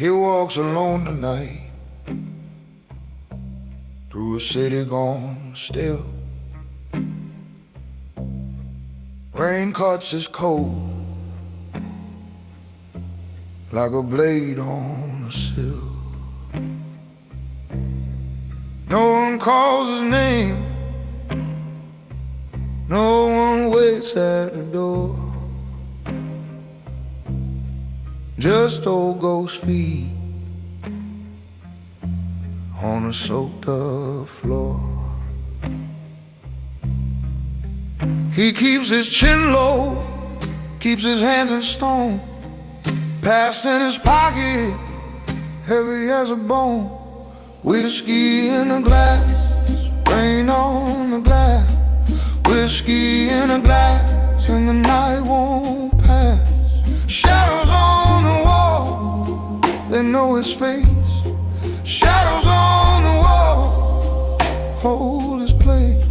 He walks alone tonight through a city gone still. Rain cuts his coat like a blade on a sill. No one calls his name, no one waits at the door. Just old ghost feet on a soaked up floor. He keeps his chin low, keeps his hands in stone, past in his pocket, heavy as a bone. Whiskey in a glass, rain on the glass. Whiskey in a glass, and the night won't pass. Shadows on the wall, they know his face. Shadows on the wall, hold his place.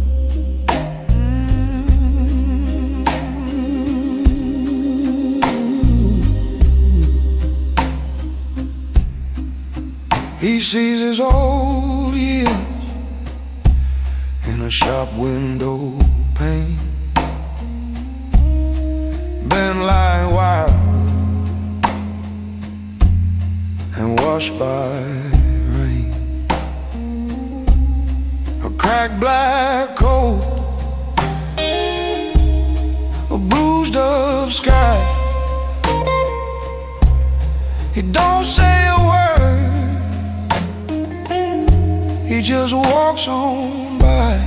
He sees his old years in a shop window pane, been lying wild and washed by rain. A cracked black coat, a bruised up sky. He don't say a word, he just walks on by.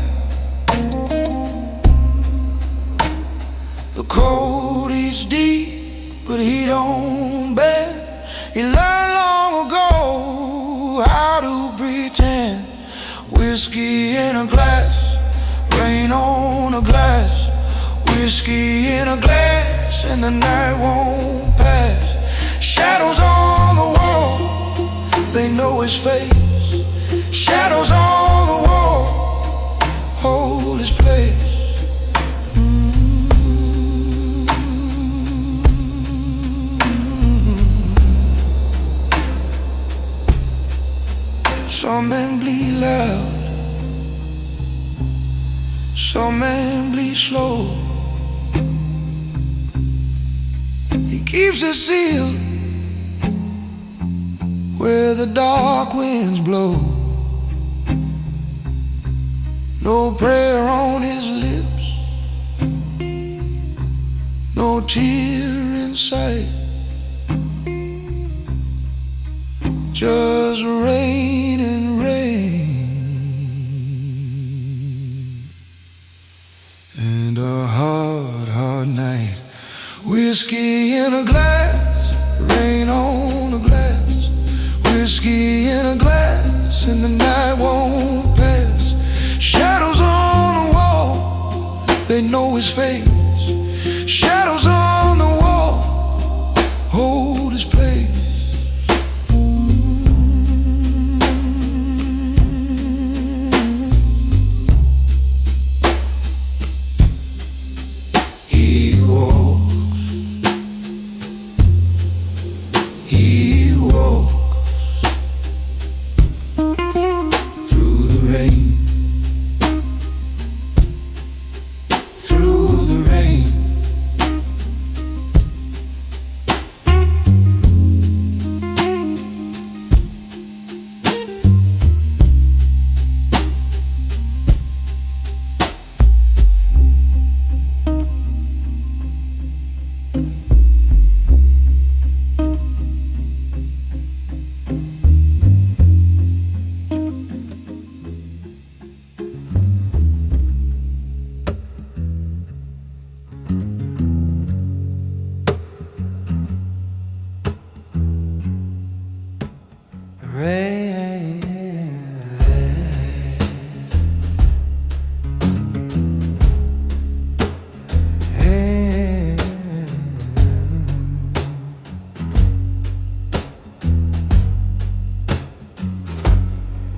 The cold eats deep, but he don't bend. He learned long ago how to pretend. Whiskey in a glass, rain on a glass. Whiskey in a glass, and the night won't pass. Shadows on the wall, they know his face. Shadows on the wall, hold his place. Some men bleed loud, some men bleed slow. He keeps it sealed where the dark winds blow. No prayer on his lips, no tear in sight. Just rain and rain, and a hard, hard night. Whiskey in a glass, rain on a glass. Whiskey in a glass, and the night won't pass. Shadows on the wall, they know his face. Shadows on the wall, hold his place.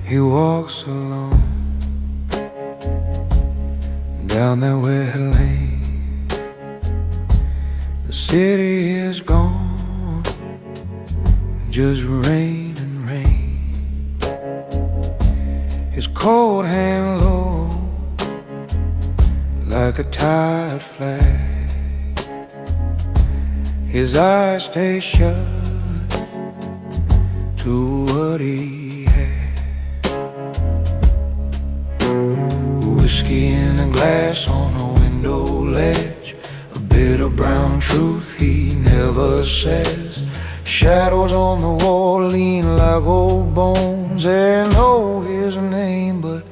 He walks alone down that wet lane. The city is gone, just rain and rain. His cold hand low like a tired flag. His eyes stay shut to what he had. Whiskey in a glass on a window ledge, a bit of brown truth he never says. Shadows on the wall lean like old bones. They know his name but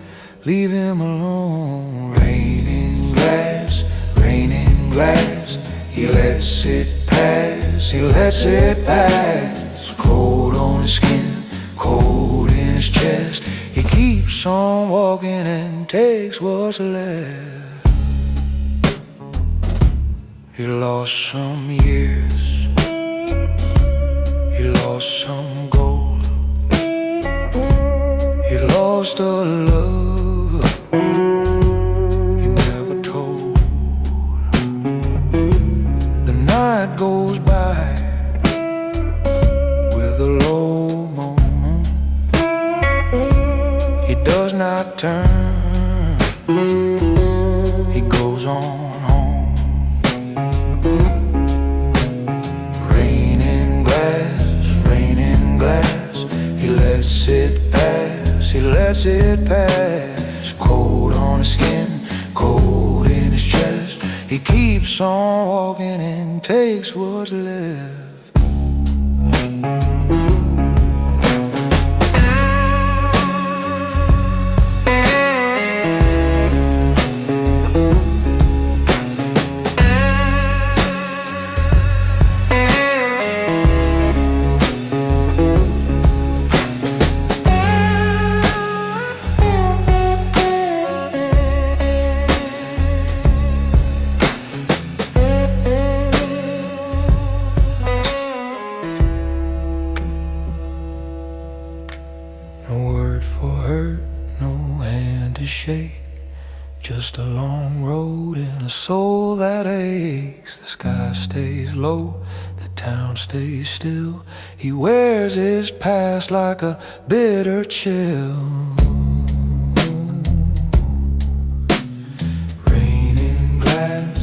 leave him alone. Rain in glass, he lets it pass, he lets it pass. Cold on his skin, cold in his chest. He keeps on walking and takes what's left. He lost some years, he lost some gold, he lost a love he never told. The night goes by with a low moan. He does not turn, he goes on home. Rain in glass, he lets it pass, he lets it pass. Cold on his skin, cold in his chest. He keeps on walking and takes what's left. No word for hurt, no hand to shake. Just a long road and a soul that aches. The sky stays low, the town stays still. He wears his past like a bitter chill. Rain in glass,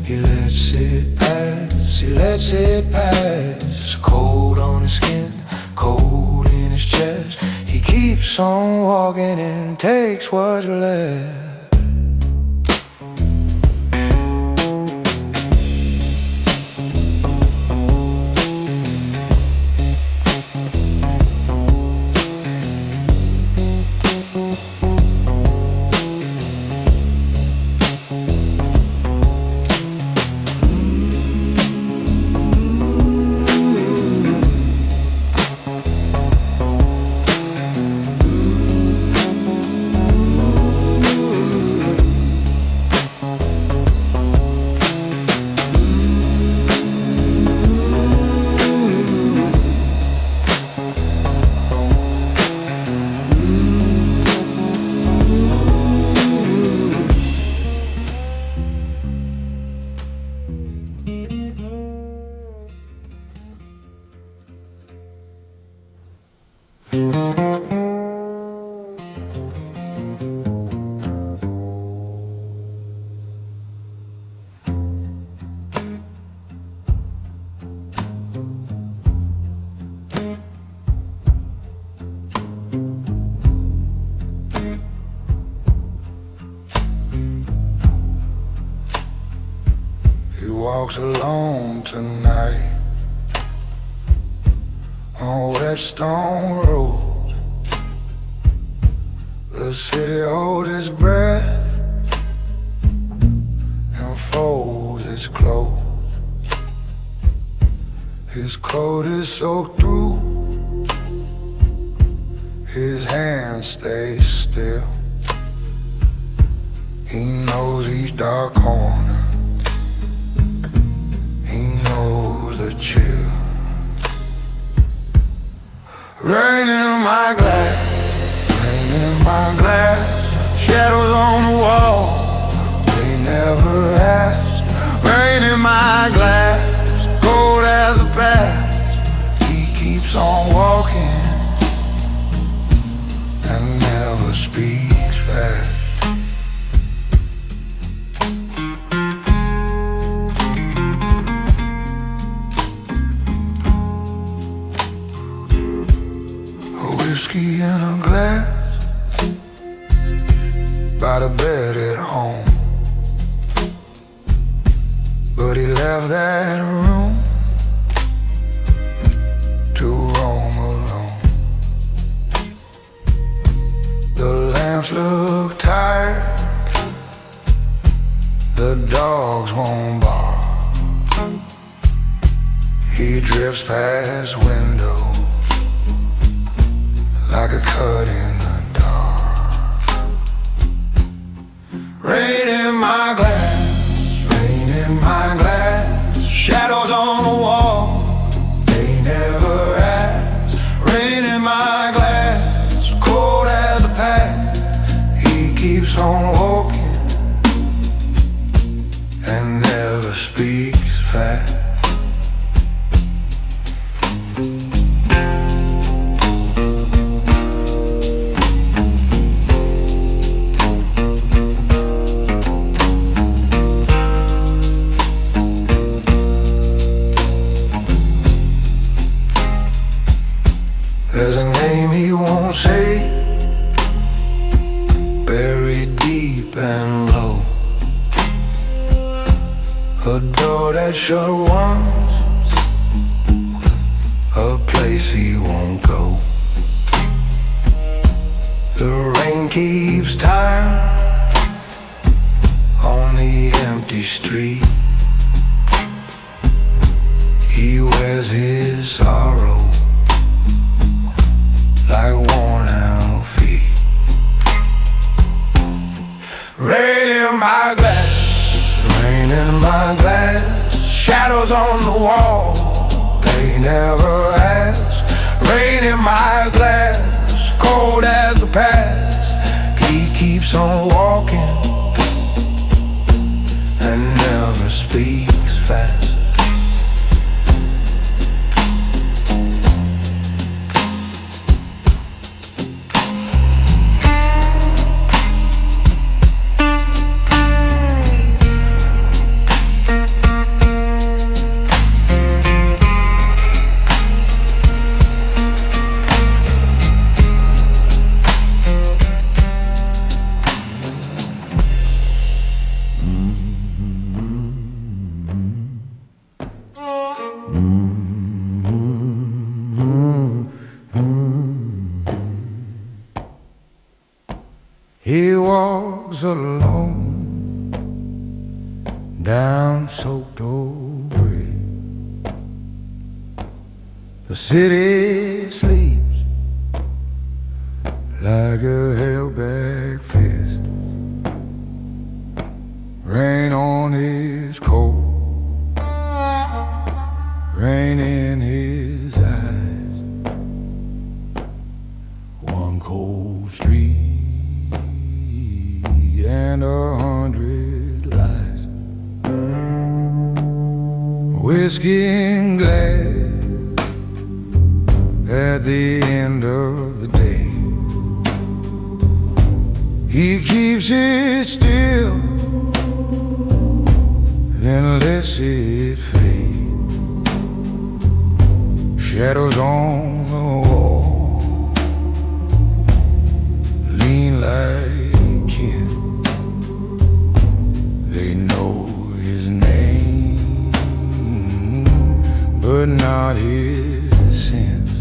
he lets it pass, he lets it pass. Cold on his skin, cold in his chest. He keeps on walking and takes what's left. He walks alone tonight on wet stone road. The city holds its breath and folds its clothes. His coat is soaked through, his hands stay still. He knows each dark corner, he knows the chill. Rain in my glass, rain in my glass. Shadows on the wall, they never ask. Rain in my glass, cold as a past. keeps on walking and never speaks fast. Whiskey in a glass by the bed at home, but he left that room to roam alone. The lamps look tired, the dogs won't bark. He drifts past windows like a cut in the dark. Rain in my glass, rain in my glass. Shadows on the wall, they never ask. Rain in my glass, cold as the past. He keeps on walking and never speaks fast. There's a name he won't say, buried deep and low. A door that shut once, a place he won't go. The rain keeps time on the empty street. He wears his sorrow like worn out feet. Rain in my glass, rain in my glass. Shadows on the wall, they never ask. Rain in my glass, cold as the past. He keeps on walking and never speaks fast. He walks alone down soaked old bridge. The city sleeps like a held-back fist. Rain on his coat, rain in his eyes. One cold street and 100 lies. Whiskey in glass at the end of the day. He keeps it still, then lets it fade. Shadows on the wall lean like kin. They know his name, but not his sins.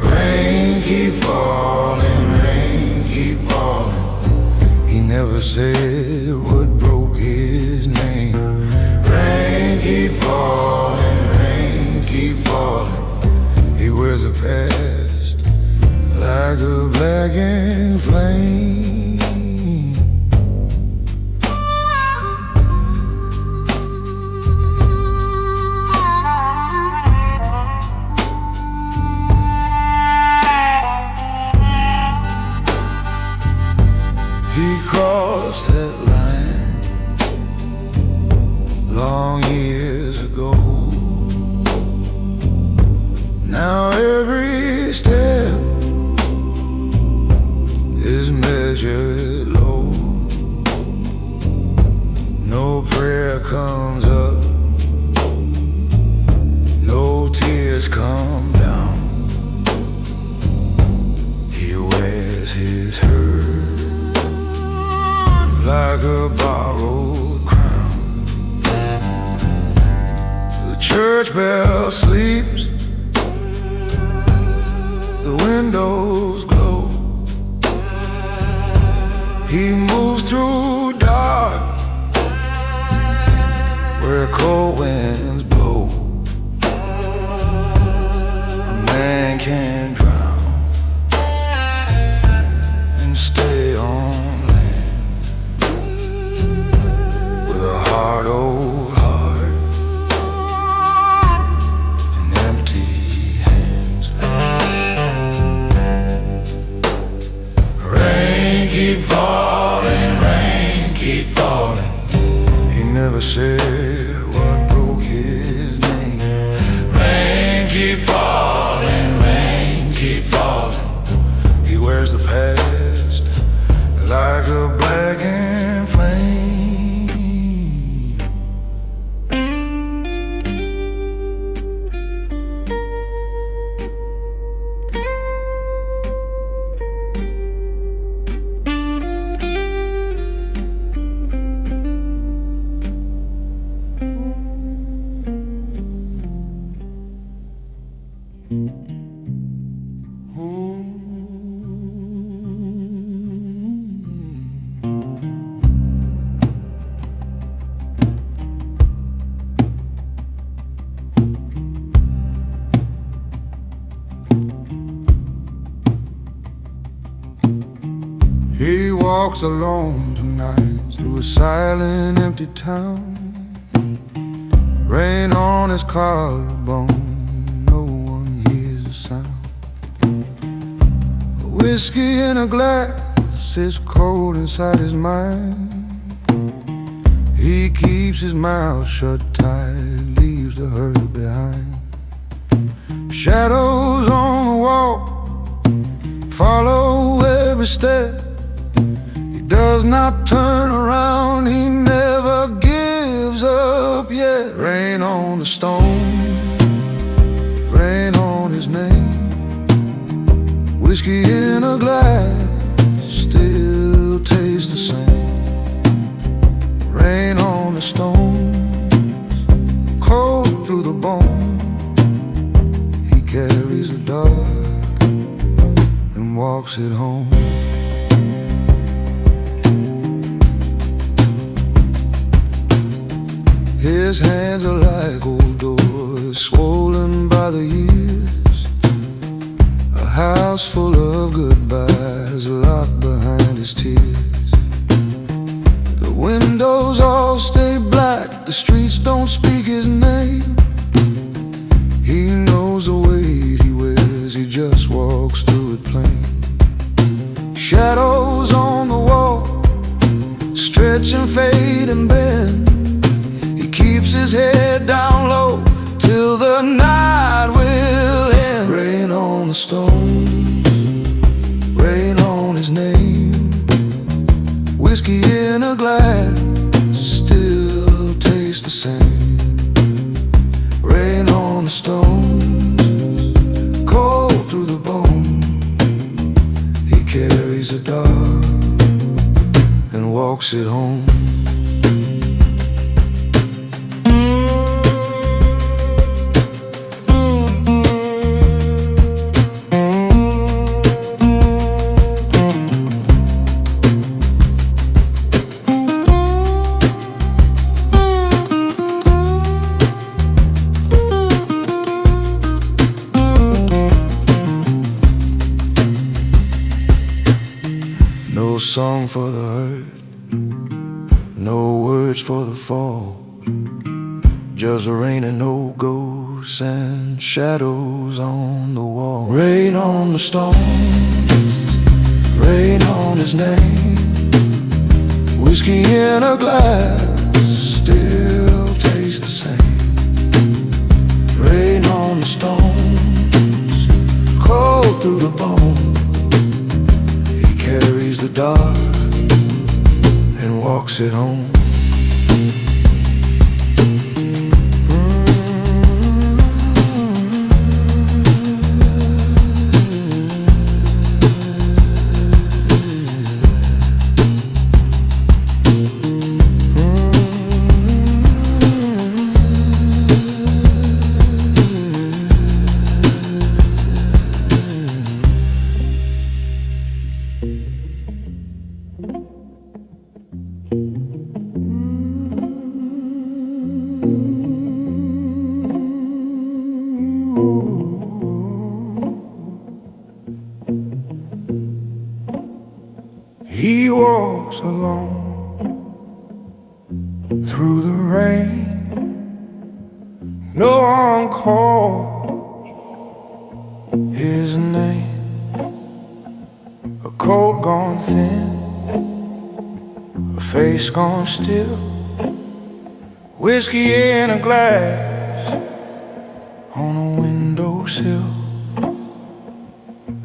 Rain keep falling, rain keep falling. He never said what broke his name. Rain keep falling, rain keep falling. He wears a past like a blackened flame. He crossed that line long years ago. church bell sleeps, the windows glow. He moves through dark where cold winds blow. A man can drown and stay on land with a hard old heart and empty hands. Rain keep falling, rain keep falling. He never said what broke his name. Rain keep falling, rain keep falling. He wears the past like a blackened flame. He walks alone tonight through a silent, empty town. Rain on his collarbone, no one hears a sound. Whiskey in a glass is cold inside his mind. He keeps his mouth shut tight, leaves the hurt behind. Shadows on the wall follow every step. He does not turn around, he never gives up yet. Rain on the stone, rain on his name. Whiskey in a glass still tastes the same. Rain on the stones, cold through the bone. He carries the dark and walks it home. His hands are like old doors, swollen by the years. A house full of goodbyes locked behind his tears. The windows all stay black, the streets don't speak his name. He knows the weight he wears, he just walks through it plain. Shadows on the wall stretch and fade and bend. Keeps his head down low till the night will end. Rain on the stones, rain on his name. Whiskey in a glass still tastes the same. Rain on the stones, cold through the bone. He carries the dark and walks it home. No song for the hurt, no words for the fall. Just rain and no ghosts and shadows on the wall. Rain on the stones, rain on his name. Whiskey in a glass still tastes the same. Rain on the stones, cold through the bone. He carries the dark and walks it home. through the rain. No one calls his name. A coat gone thin, a face gone still, whiskey in a glass on a windowsill.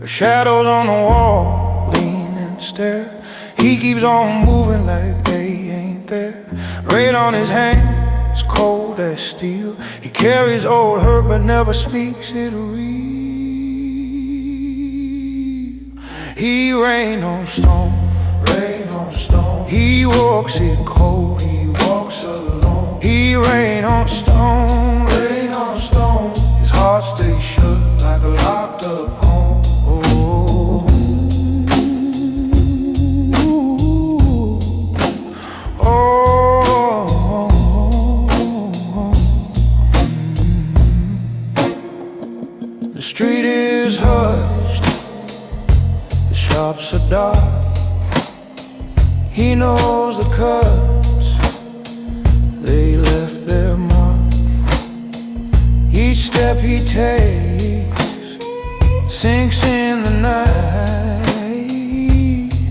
The shadows on the wall lean and stare. He keeps on moving like they ain't there. Rain on his hands, cold as steel. He carries old hurt but never speaks it real. He rain on stone, rain on stone. He walks it cold, he walks alone. He rain on stone, rain on stone. His heart stays shut like a locked up home. The street is hushed, the shops are dark. He knows the cuts, they left their mark. Each step he takes sinks in the night.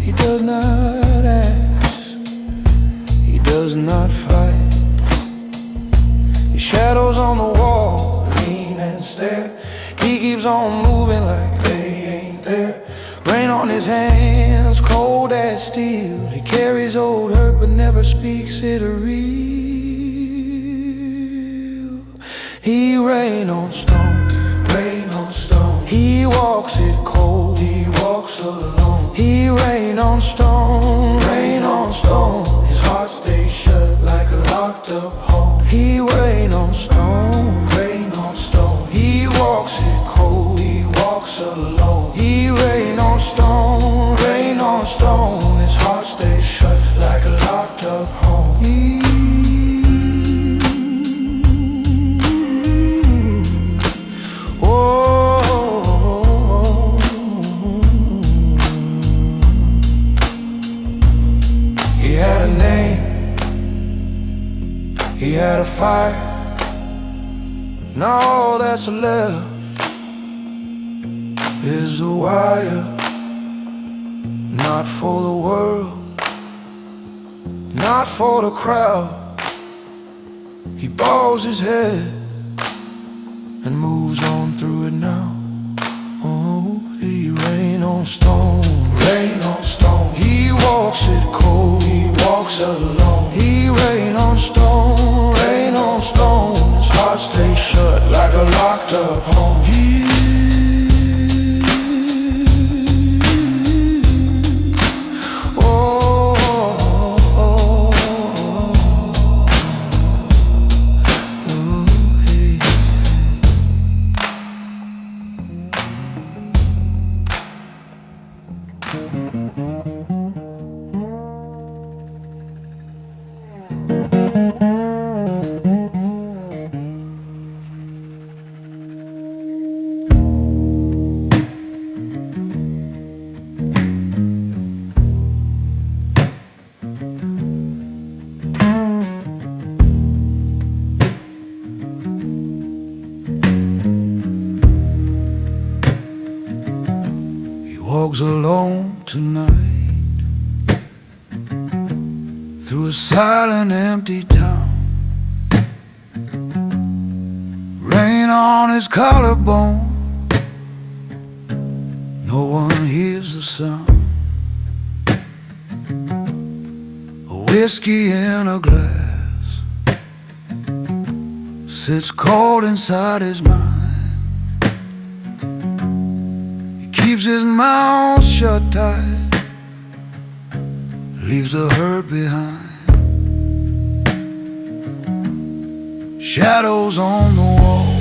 He does not ask, he does not fight. The shadows on the wall lean and stare. He keeps on moving like they ain't there. Rain on his hands, cold as steel. He carries old hurt but never speaks it real. He rain on stone, rain on stone. He walks it cold, he walks alone. He rain on stone, rain on stone. His heart stays shut like a locked up home. He rain on stone, rain on stone. He walks it cold, he walks alone. He rain on stone, rain on stone. His heart stays shut like a locked up home. He had a name, he had a fire. And all that's left is a wire. Not for the world, not for the crowd. He bows his head and moves on through it now. Oh, he rain on stone, rain on stone. He walks it cold, he walks alone. He rain on stone, rain on stone. His heart stays shut like a locked up home. Walks alone tonight through a silent, empty town. Rain on his collarbone, no one hears the sound. A whiskey in a glass sits cold inside his mind. Keeps his mouth shut tight, leaves the hurt behind. Shadows on the wall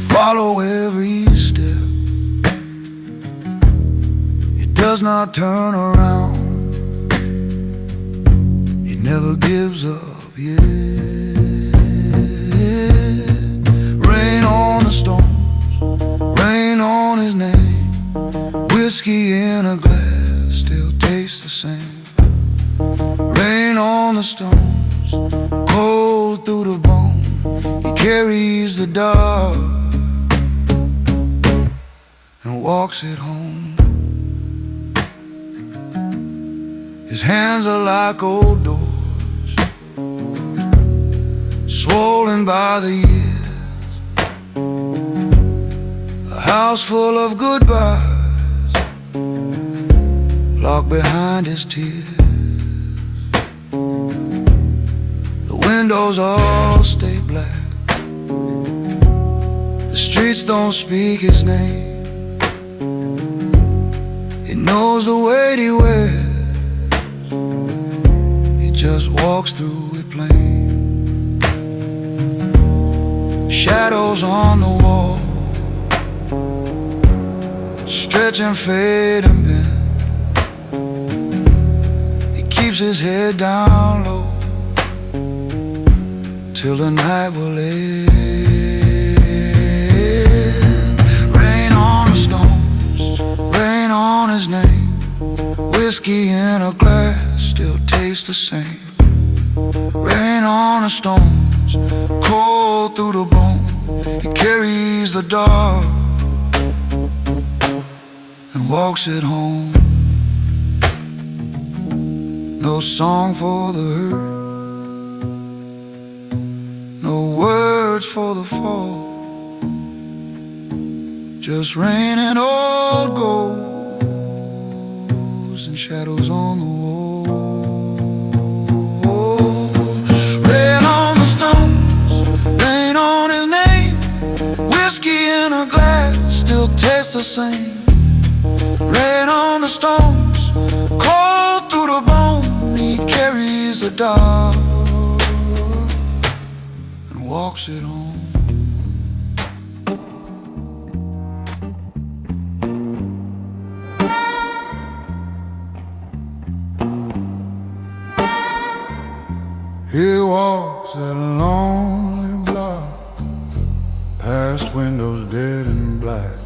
follow every step. He does not turn around, he never gives up yet. Rain on the storm, rain on his name. Whiskey in a glass still tastes the same. Rain on the stones, cold through the bone. He carries the dog and walks it home. His hands are like old doors, swollen by the years. A house full of goodbyes, locked behind his tears. The windows all stay black, the streets don't speak his name. He knows the weight he wears, he just walks through it plain. Shadows on the wall, stretch and fade and bend. He keeps his head down low till the night will end. Rain on the stones, rain on his name. Whiskey in a glass still tastes the same. Rain on the stones, cold through the bone. He carries the dog and walks it home. No song for the hurt, no words for the fall, just rain and old ghosts and shadows on the wall. Rain on the stones, rain on his name. Whiskey in a glass still tastes the same. Rain on the stones, cold through the bone. He carries the dog and walks it home. He walks that lonely block, past windows dead and black.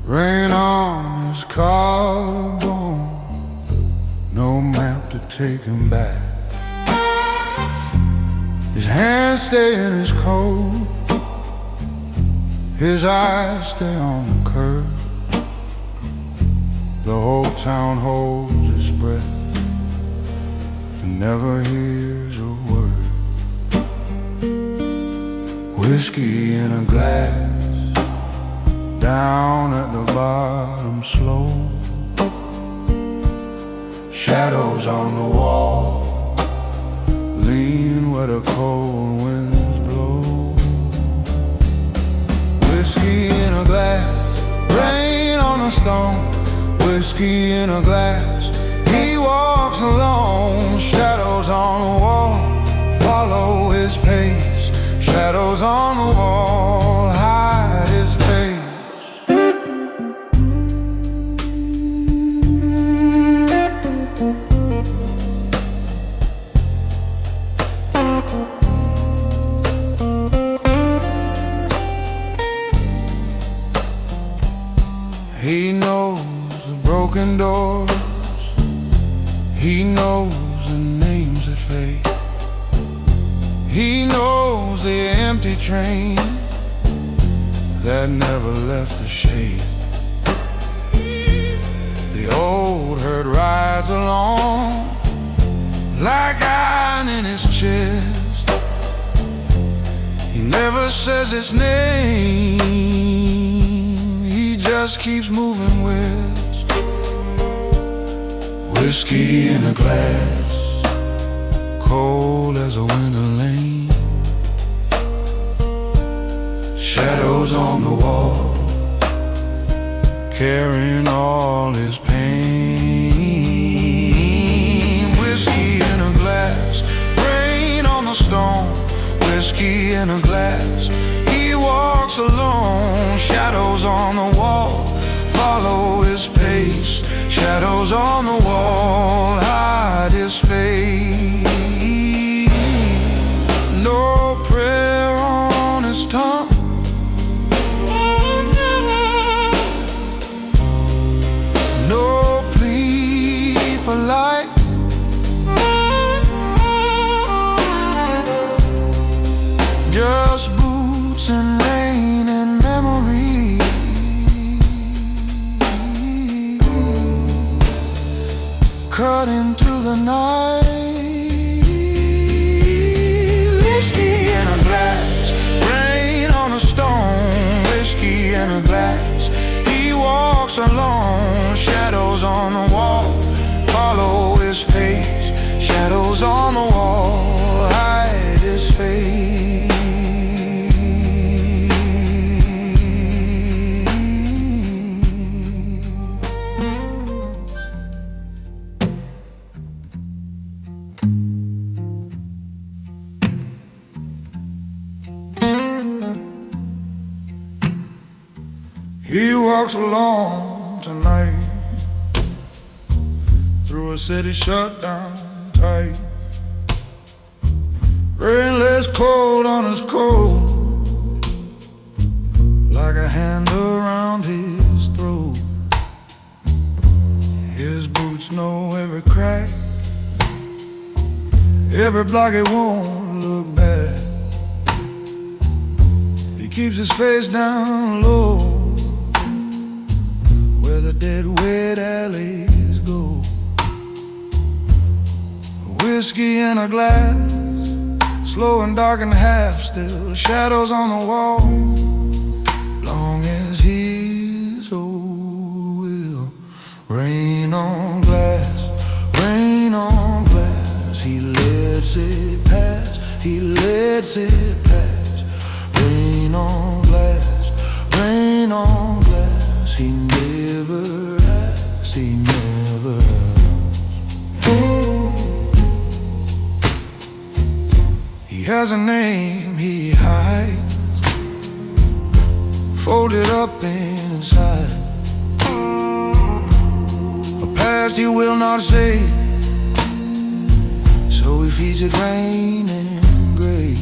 Rain on his collarbone, no map to take him back. His hands stay in his coat, his eyes stay on the curb. The whole town holds its breath and never hears a word. Whiskey in a glass, down at the bottom slow. Shadows on the wall, lean where the cold winds blow. Whiskey in a glass, rain on a stone. Whiskey in a glass, he walks alone. Shadows on the wall, follow his pace. Shadows on the wall, hide his face. He knows the broken doors, he knows the names that fade. He knows the empty train that never left the shade. The old herd rides along like iron in his chest. He never says his name, he just keeps moving west. Whiskey in a glass, cold as a winter lane. Shadows on the wall, carrying all his pain. Whiskey in a glass, rain on the stone. Whiskey in a glass, he walks alone. Shadows on the wall, follow his pace. Shadows on the wall, hide his face. No prayer on his tongue, no plea for light. and rain and memory. Cutting through the night. Whiskey in a glass, rain on a stone. Whiskey in a glass. He walks alone, shadows on the wall. Follow his pace, shadows on the wall. Hide his face. He walks alone tonight through a city shut down tight. Rainless cold on his coat, like a hand around his throat. His boots know every crack, every block, it won't look bad. He keeps his face down low, where the dead wet alleys go. Whiskey in a glass, slow and dark and half still, shadows on the wall. Long as his old will. Rain on glass, rain on glass. He lets it pass, he lets it pass. Rain on glass, rain on glass. He never asks, he never asks. He has a name he hides, folded up inside. A past he will not say, so he feeds it rain and gray.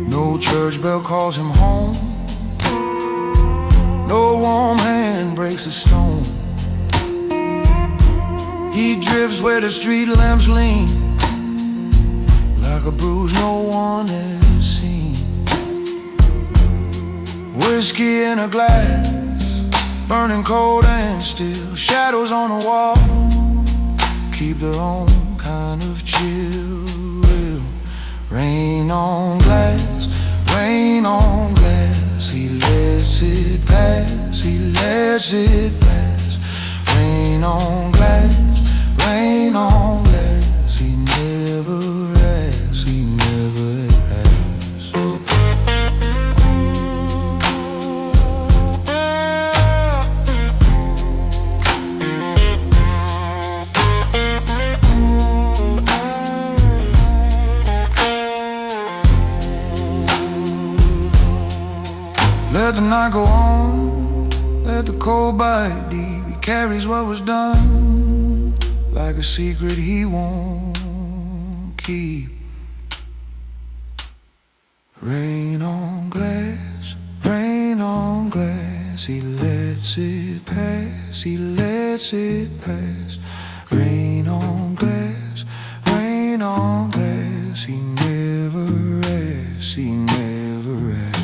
No church bell calls him home, no warm hand breaks a stone. He drifts where the street lamps lean, like a bruise no one has seen. Whiskey in a glass, burning cold and still. Shadows on the wall keep their own kind of chill. Rain on glass, rain on glass. He lets it pass, he lets it pass. Rain on glass, rain on glass. He never asks, he never asks. Let the night go on, let the cold bite deep. He carries what was done like a secret he won't keep. Rain on glass, rain on glass. He lets it pass, he lets it pass. Rain on glass, rain on glass. He never asks, he never asks.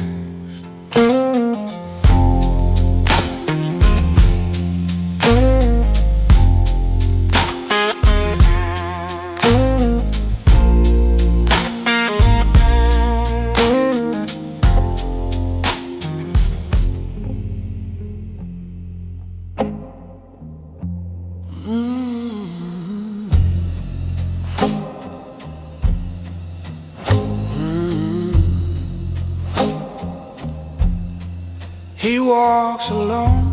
He walks alone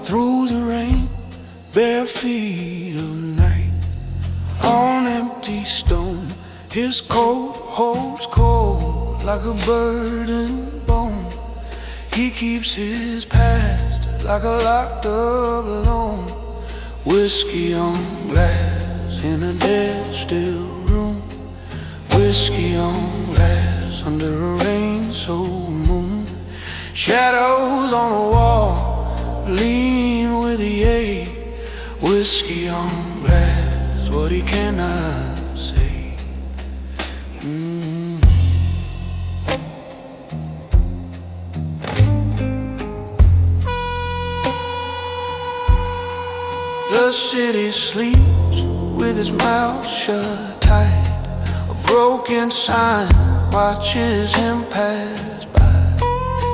through the rain, bare feet of night, on empty stone. His coat holds cold like a burdened bone. He keeps his past like a locked up loan. Whiskey on glass in a dead still room. Whiskey on glass under a rain-soaked moon. Shadows on the wall lean with the ache. Whiskey on glass, what he cannot say. The city sleeps with its mouth shut tight. A broken sign watches him pass by.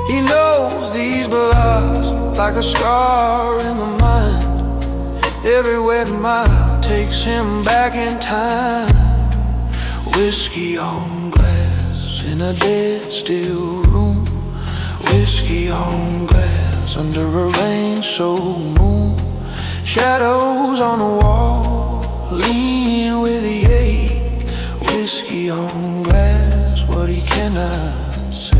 He knows these blocks like a scar in the mind. Every wet mile takes him back in time. Whiskey on glass in a dead still room. Whiskey on glass under a rain-soaked moon. Shadows on the wall lean with the ache. Whiskey on glass, what he cannot say.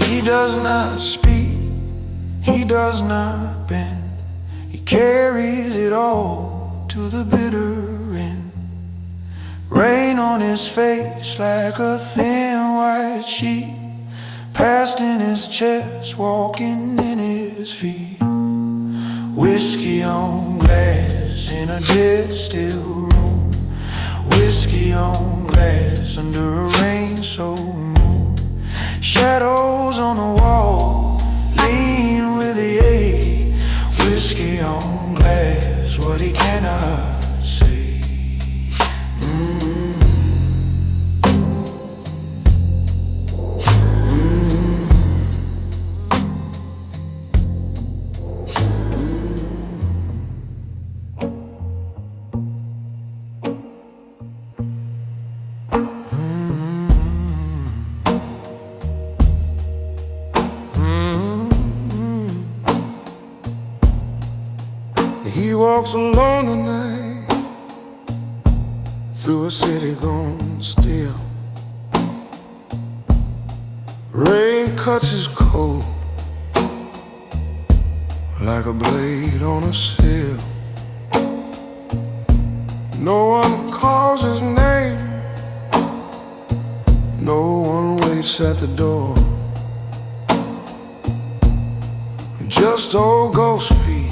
He does not speak, he does not bend. He carries it all to the bitter end. Rain on his face like a thin white sheet. Past in his chest, walking in his feet. Whiskey on glass in a dead still room. Whiskey on glass under a rain-soaked moon. Shadows on the wall lean with the ache. Whiskey on glass, what he cannot say. He walks alone tonight through a city gone still. Rain cuts his coat like a blade on a sill. No one calls his name, no one waits at the door. Just old ghost feet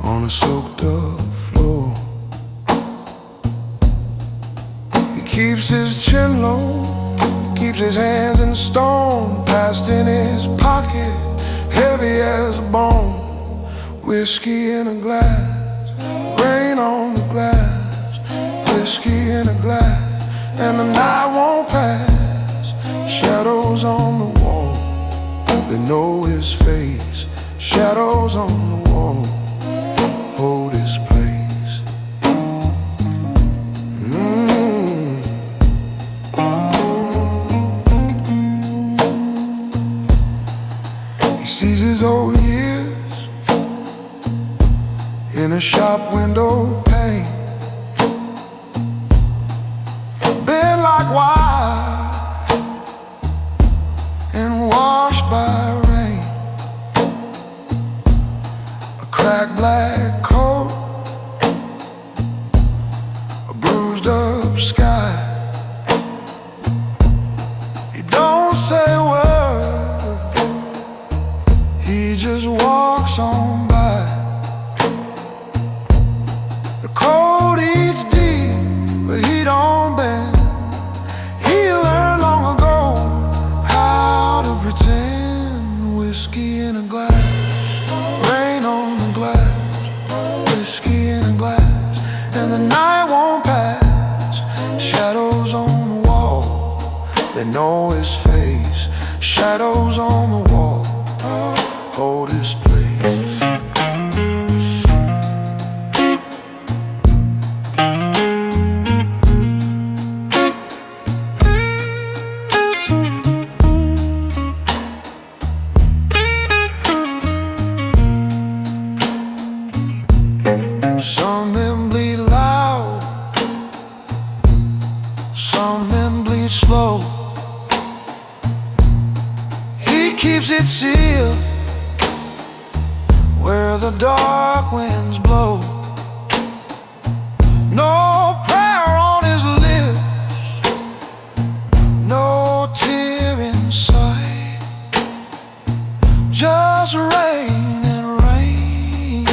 on a soaked up floor. He keeps his chin low, keeps his hands in stone. Past in his pocket, heavy as a bone. Whiskey in a glass, rain on the glass. Whiskey in a glass, and the night won't pass. Shadows on the wall, they know his face. Shadows on the wall hold his place. He sees his old years in a shop window pane. Been like wine and washed by rain. A cracked black coat, a bruised up sky. He don't say a word, he just walks on by. The cold eats deep, but he don't bend. He learned long ago how to pretend. Whiskey in a glass, rain on the glass. Whiskey in a glass, and the night won't pass. Shadows on the wall, they know his face. Shadows on the wall hold his place. Some men bleed loud, some men bleed slow. He keeps it sealed where the dark winds blow. No prayer on his lips, no tear in sight, just rain and rain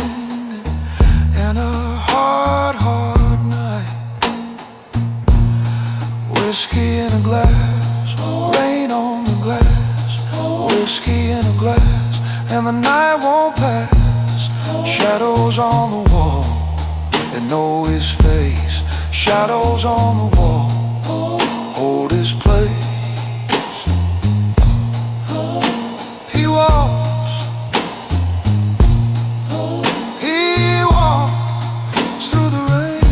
and a hard, hard night. Whiskey in a glass, rain on the glass. Whiskey in a glass, and the night won't pass. Shadows on the wall, they know his face. Shadows on the wall, hold his place. He walks, he walks through the rain.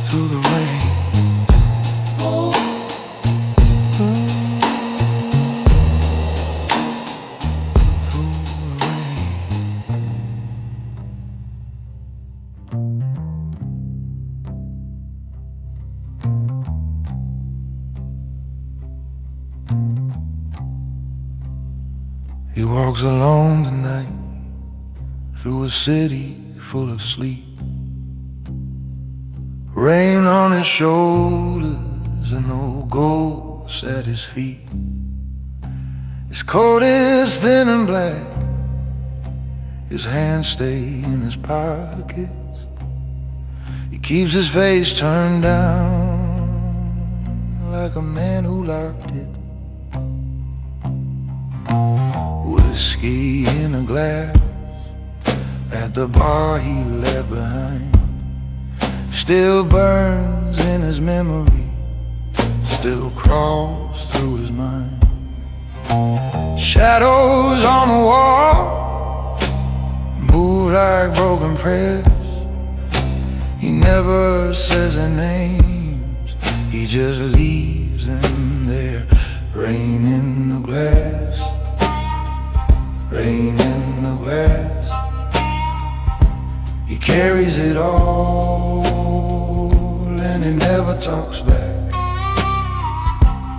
Through the rain. He walks alone tonight through a city full of sleep. Rain on his shoulders and no ghosts at his feet. His coat is thin and black, his hands stay in his pockets. He keeps his face turned down like a man who locked it. Whiskey in a glass at the bar he left behind still burns in his memory, still crawls through his mind. Shadows on the wall move like broken prayers. He never says their names, he just leaves them there. Rain in the glass, rain in the glass. He carries it all and he never talks back.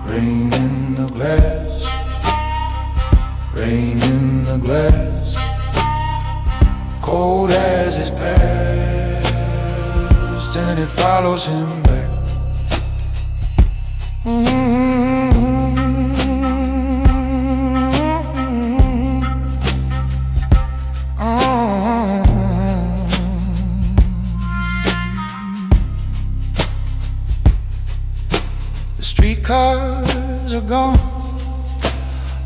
Rain in the glass, rain in the glass. Cold as his past and it follows him back. The streetcars are gone,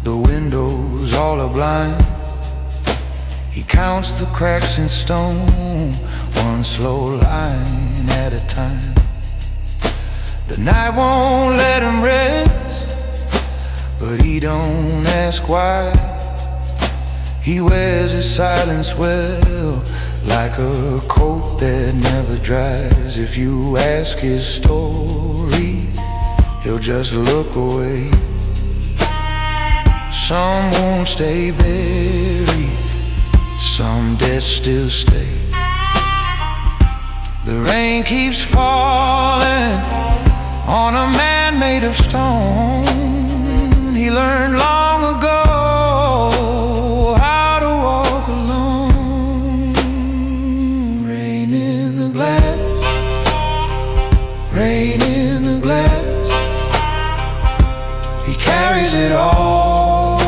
the windows all are blind. He counts the cracks in stone, one slow line at a time. The night won't let him rest, but he don't ask why. He wears his silence well, like a coat that never dries. If you ask his story, he'll just look away. Some won't stay buried, some dead still stay. The rain keeps falling on a man made of stone. He learned long ago how to walk alone. Rain in the glass, rain in the glass. He carries it all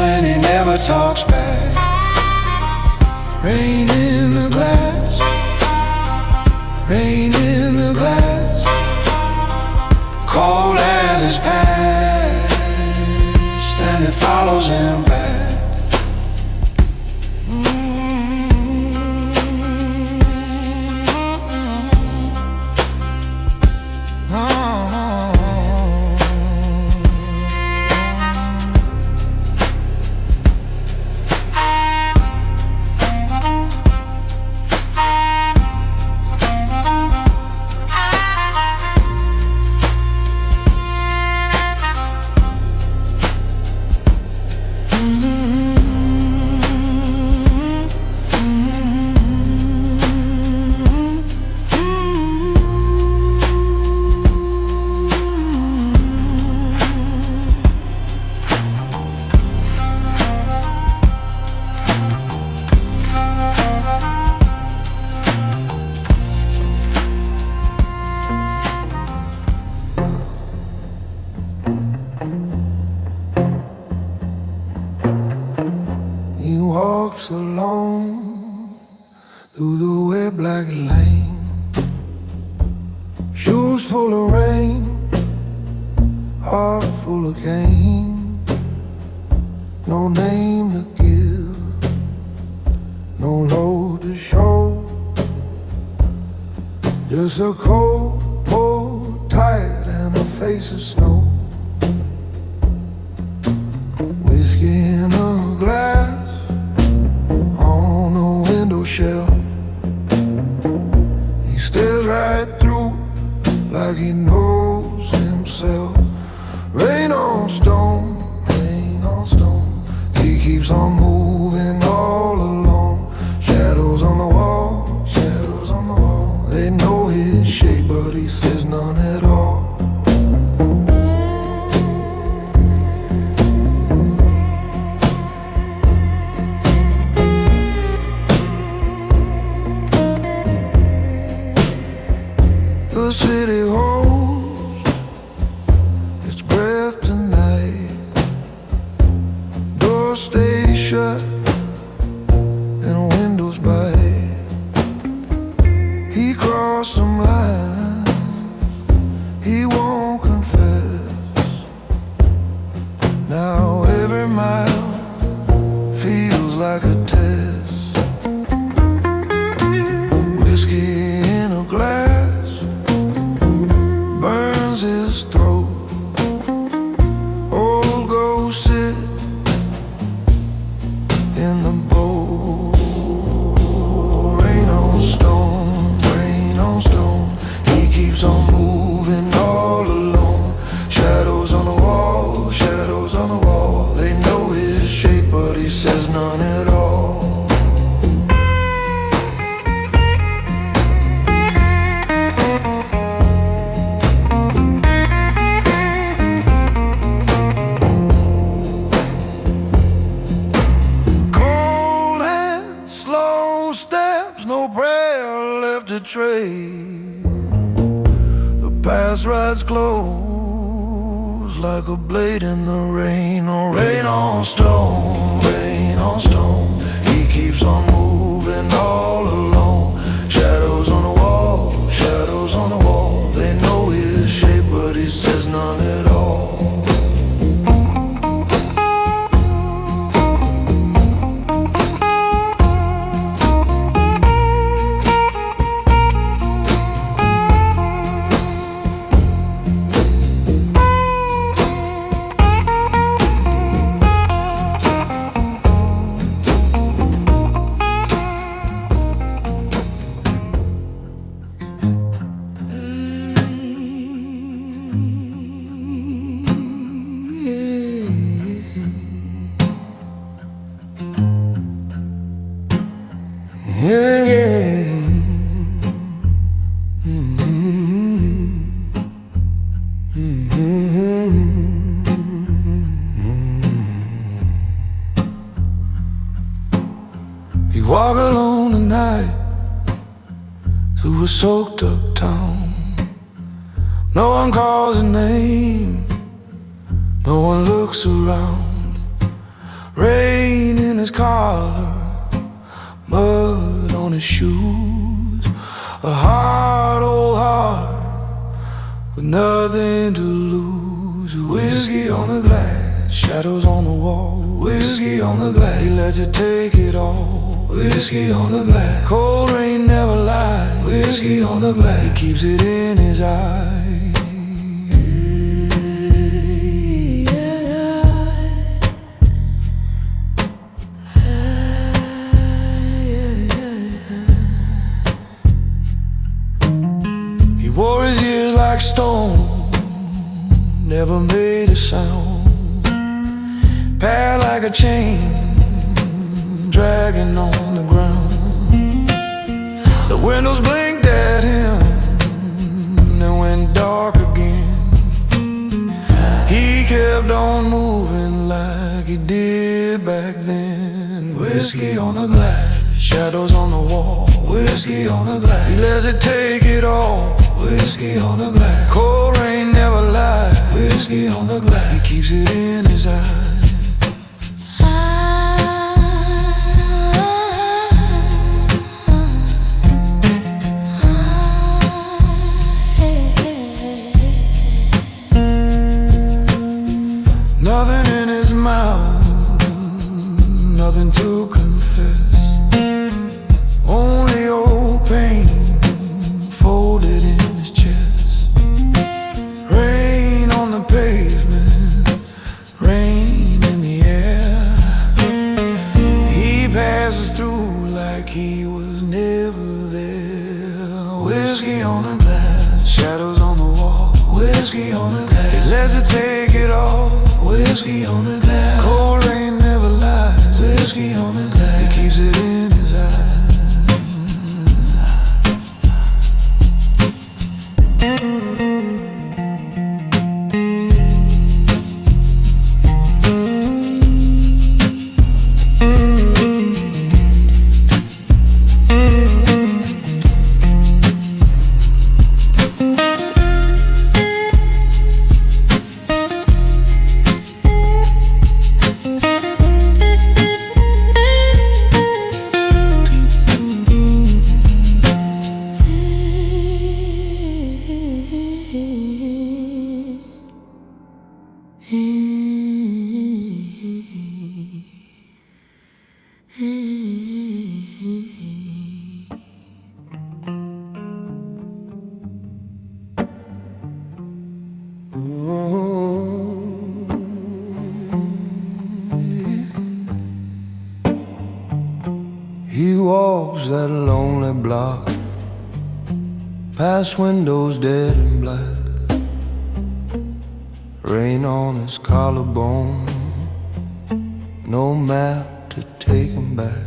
and he never talks back. Rain in the glass, rain in the glass. Cold as his past and it follows him back. walks alone through the wet black lane, shoes full of rain, heart full of cane. No name to give, no load to show, just a cold, pulled tight and a face of snow. Whiskey in a glass on a window shelf. He stares right through like he knows himself. Rain on stone, rain on stone. He keeps on moving all alone. Shadows on the wall, shadows on the wall. They know his shape, but he says none at all. The city holds its breath tonight. Doors stay shut and windows bite. He crossed some lines he won't confess. Now every mile feels like a test. Whiskey in a glass burns his throat. Old ghost sit in the boat. Rain on stone, rain on stone. He keeps on moving all alone. Shadows on the wall, shadows on the wall. They know his shape, but he says none at all. No prayer left to trade. The past rides close like a blade in the rain. Oh, rain on stone, rain on stone. He keeps on moving all alone. Shadows on the wall, shadows on the wall. They know his shape, but he says none at all. Yeah, yeah. He walk alone at night through a soaked up town. No one calls his name, no one looks around. Rain in his collar, mud on his shoes. A hard old heart with nothing to lose. Whiskey on the glass, shadows on the wall. Whiskey on the glass, he lets it take it all. Whiskey on the glass, cold rain never lies. Whiskey on the glass, he keeps it in his eye. Wore his ears like stone, never made a sound. Pad like a chain, dragging on the ground. The windows blinked at him, then went dark again. He kept on moving like he did back then. Whiskey on the glass, shadows on the wall. Whiskey on the glass, he lets it take it all. Whiskey on the glass, cold rain never lies. Whiskey on the glass, he keeps it in his eyes. nothing to confess, only old pain folded in his chest. Rain on the pavement, rain in the air. He passes through like he was never there. Whiskey on the glass, shadows on the wall. Whiskey on the glass, he lets it take it all. Whiskey on the glass, cold rain never lies. Whiskey on the glass, he keeps it in his eyes. He walks that lonely block, past windows dead and black. Rain on his collarbone, no map to take him back.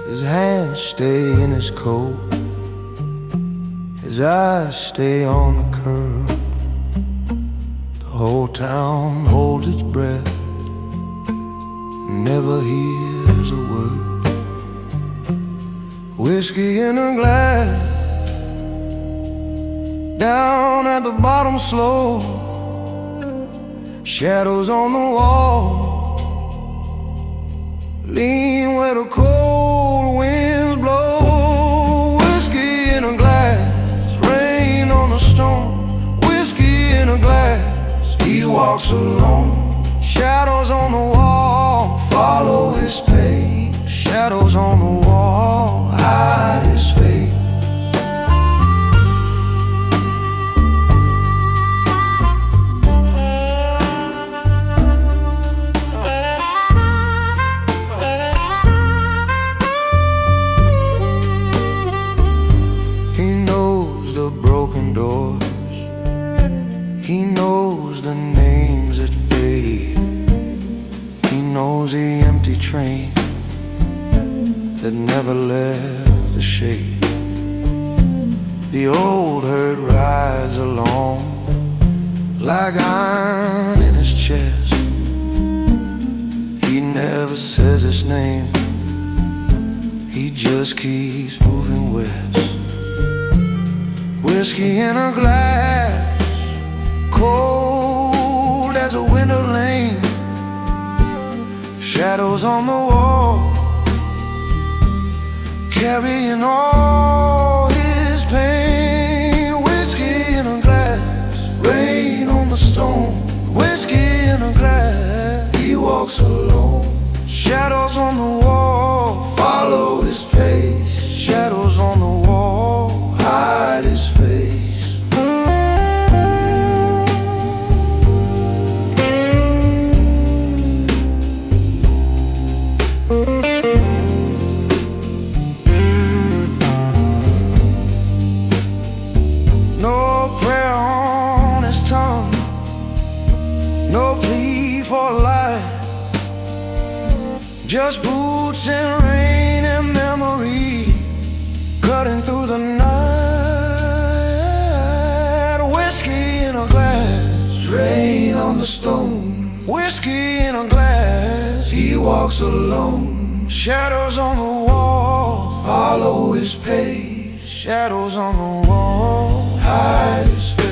His hands stay in his coat, his eyes stay on the curb. The whole town holds its breath and never hears a word. Whiskey in a glass, down at the bottom slow. Shadows on the wall, lean where the cold winds blow. Whiskey in a glass, rain on the stone. Whiskey in a glass, he walks alone. Shadows on the wall, follow his pain. Shadows on the wall, hide his fate. He knows the broken doors, he knows the names that fade. He knows the empty train that never left the shade. The old herd rides along like iron in his chest. He never says his name, he just keeps moving west. Whiskey in a glass, cold as a winter lane. Shadows on the wall, carrying all his pain. Whiskey in a glass, rain on the stone. Whiskey in a glass, he walks alone. Shadows on the wall, follow his pace. Shadows on the wall, hide his face. No prayer on his tongue, no plea for life. Just boots and rain and memory, cutting through the night. Whiskey in a glass, rain on the stone. Whiskey in a glass, he walks alone. Shadows on the wall, follow his pace. Shadows on the wall, hide his face.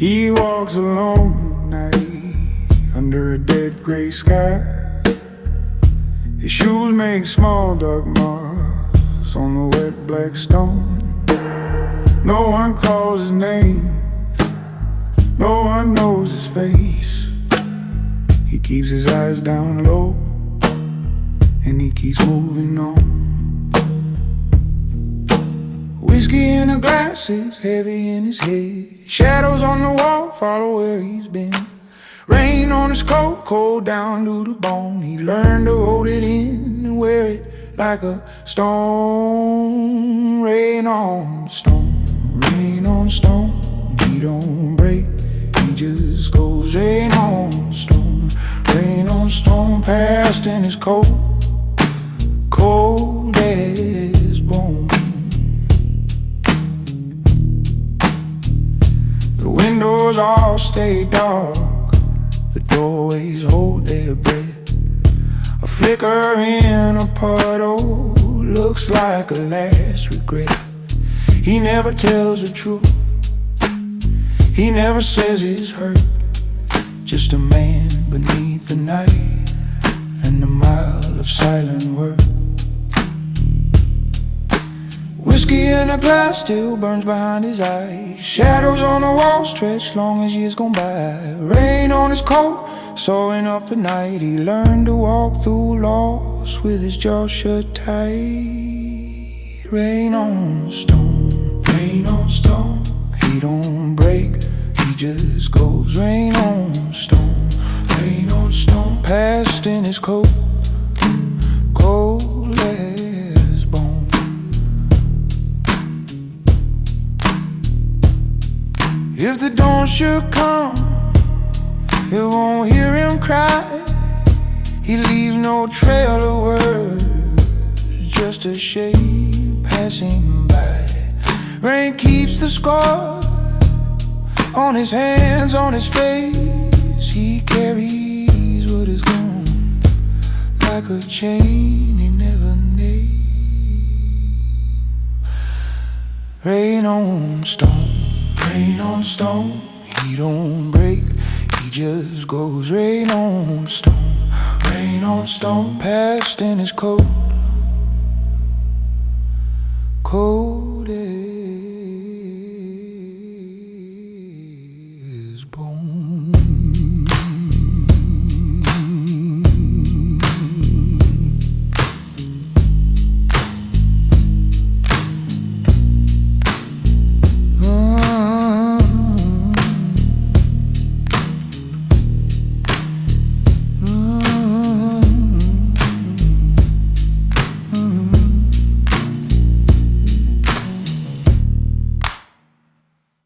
He walks alone at night under a dead gray sky. His shoes make small dark marks on the wet black stone. No one calls his name, no one knows his face. He keeps his eyes down low and he keeps moving on. Whiskey in a glass is heavy in his head. Shadows on the wall follow where he's been. Rain on his coat, cold down to the bone. He learned to hold it in and wear it like a stone. Rain on stone, rain on stone. He don't break, he just goes. Rain on stone, rain on stone. Past in his coat, cold as bone. The windows all stay dark, the doorways hold their breath. A flicker in a puddle looks like a last regret. He never tells the truth, he never says he's hurt. Just a man beneath the night and a mile of silent work. Whiskey in a glass still burns behind his eyes. Shadows on the wall stretch long as years gone by. Rain on his coat, sawing up the night. He learned to walk through loss with his jaw shut tight. Rain on stone, rain on stone. He don't break, he just goes. Rain on stone, rain on stone. Past in his coat, cold as bone. If the dawn should come, you won't hear him cry. He leaves no trail of words, just a shape passing by. Rain keeps the scars on his hands, on his face. He carries what is gone like a chain he never named. Rain on stone, rain on stone. He don't break, he just goes. Rain on stone, rain on stone. Past in his coat, cold